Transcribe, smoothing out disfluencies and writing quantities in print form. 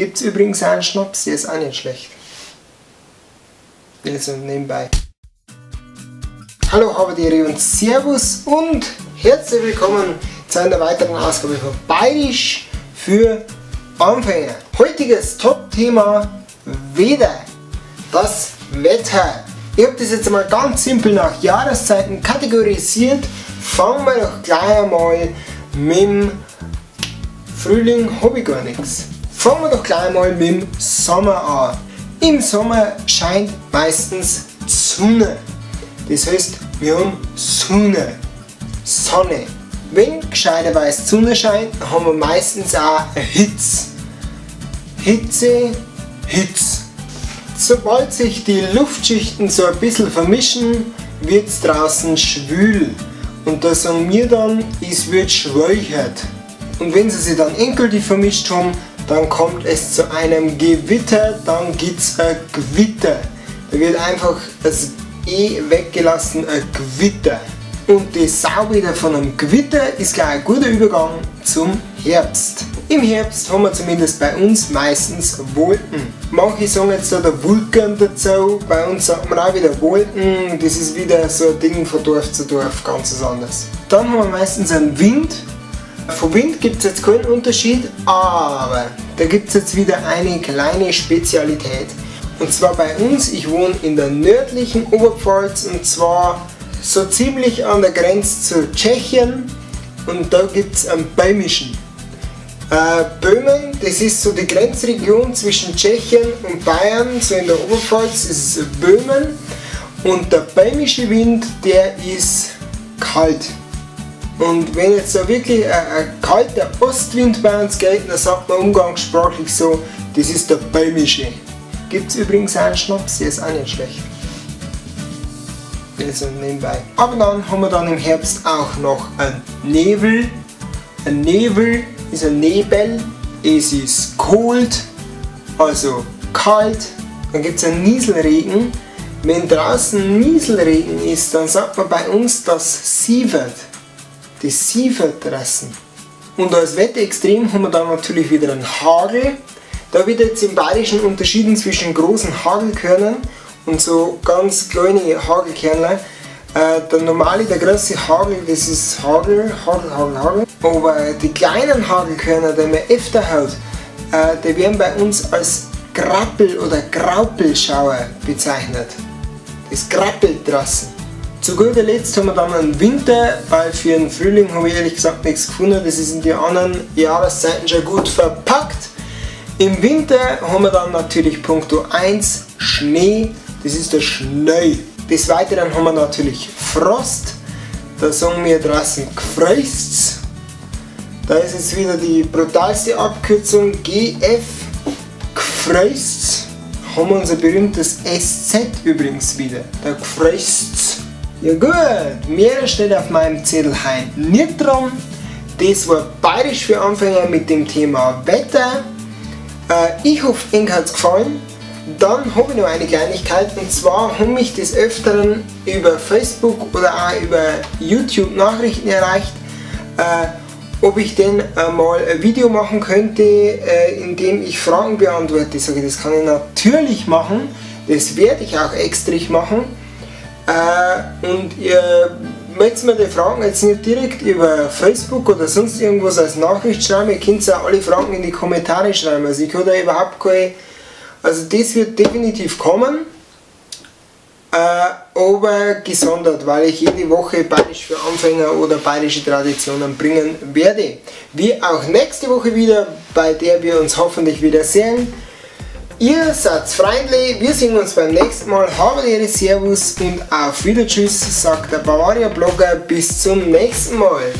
Gibt es übrigens einen Schnaps, der ist auch nicht schlecht. Also nebenbei. Hallo Habadere und Servus und herzlich willkommen zu einer weiteren Ausgabe von Bayerisch für Anfänger. Heutiges Top-Thema: Wetter. Das Wetter. Ich habe das jetzt mal ganz simpel nach Jahreszeiten kategorisiert. Fangen wir doch gleich einmal mit dem Frühling, habe ich gar nichts. Fangen wir doch gleich mal mit dem Sommer an. Im Sommer scheint meistens die Sonne. Das heißt, wir haben Sonne. Wenn gescheiterweise die Sonne scheint, haben wir meistens auch eine Hitze. Hitze. Sobald sich die Luftschichten so ein bisschen vermischen, wird es draußen schwül. Und da sagen wir dann, es wird schwächert. Und wenn sie sich dann endgültig vermischt haben, dann kommt es zu einem Gewitter, dann gibt es ein Gewitter. Da wird einfach das E weggelassen, ein Gewitter. Und das Sauwetter von einem Gewitter ist gleich ein guter Übergang zum Herbst. Im Herbst haben wir zumindest bei uns meistens Wolken. Manche sagen jetzt da der Vulkan dazu, bei uns sagt man auch wieder Wolken, das ist wieder so ein Ding von Dorf zu Dorf, ganz was anderes. Dann haben wir meistens einen Wind. Vom Wind gibt es jetzt keinen Unterschied, aber da gibt es jetzt wieder eine kleine Spezialität. Und zwar bei uns, ich wohne in der nördlichen Oberpfalz und zwar so ziemlich an der Grenze zu Tschechien und da gibt es einen Böhmischen. Böhmen, das ist so die Grenzregion zwischen Tschechien und Bayern, so in der Oberpfalz ist es Böhmen und der böhmische Wind, der ist kalt. Und wenn jetzt da wirklich ein kalter Ostwind bei uns geht, dann sagt man umgangssprachlich so, das ist der böhmische. Gibt es übrigens einen Schnaps, der ist auch nicht schlecht. Also nebenbei. Aber dann haben wir dann im Herbst auch noch einen Nebel. Ein Nebel ist ein Nebel. Es ist kalt, also kalt. Dann gibt es einen Nieselregen. Wenn draußen Nieselregen ist, dann sagt man bei uns, das sievert. Das sievert draußen. Und als Wetterextrem haben wir dann natürlich wieder einen Hagel. Da wird jetzt im Bayerischen unterschieden zwischen großen Hagelkörnern und so ganz kleine Hagelkörner. Der normale, der große Hagel, das ist Hagel. Aber die kleinen Hagelkörner, die man öfter hat, die werden bei uns als Grappel- oder Graupelschauer bezeichnet. Das grappelt draußen. Zu guter Letzt haben wir dann einen Winter, weil für den Frühling habe ich ehrlich gesagt nichts gefunden. Das ist in die anderen Jahreszeiten schon gut verpackt. Im Winter haben wir dann natürlich Punkto 1 Schnee, das ist der Schnee. Des Weiteren haben wir natürlich Frost, da sagen wir draußen gefröst's. Da ist jetzt wieder die brutalste Abkürzung GF, gefröst's. Haben wir unser berühmtes SZ übrigens wieder, der gefröst's. Ja gut, mehr steht auf meinem Zettel heute nicht dran. Das war Bayerisch für Anfänger mit dem Thema Wetter. Ich hoffe, Ihnen hat es gefallen. Dann habe ich noch eine Kleinigkeit und zwar haben mich des Öfteren über Facebook oder auch über YouTube Nachrichten erreicht, ob ich denn mal ein Video machen könnte, in dem ich Fragen beantworte. Ich sage, das kann ich natürlich machen, das werde ich auch extra machen. Und ihr möchtet mir die Fragen jetzt nicht direkt über Facebook oder sonst irgendwas als Nachricht schreiben, ihr könnt auch alle Fragen in die Kommentare schreiben, also ich habe da überhaupt keine, also das wird definitiv kommen, aber gesondert, weil ich jede Woche Bayerisch für Anfänger oder bayerische Traditionen bringen werde. Wie auch nächste Woche wieder, bei der wir uns hoffentlich wieder sehen. Ihr seid freundlich, wir sehen uns beim nächsten Mal. Habadere, Servus und auf Wiedertschüss, sagt der Bavaria Blogger. Bis zum nächsten Mal.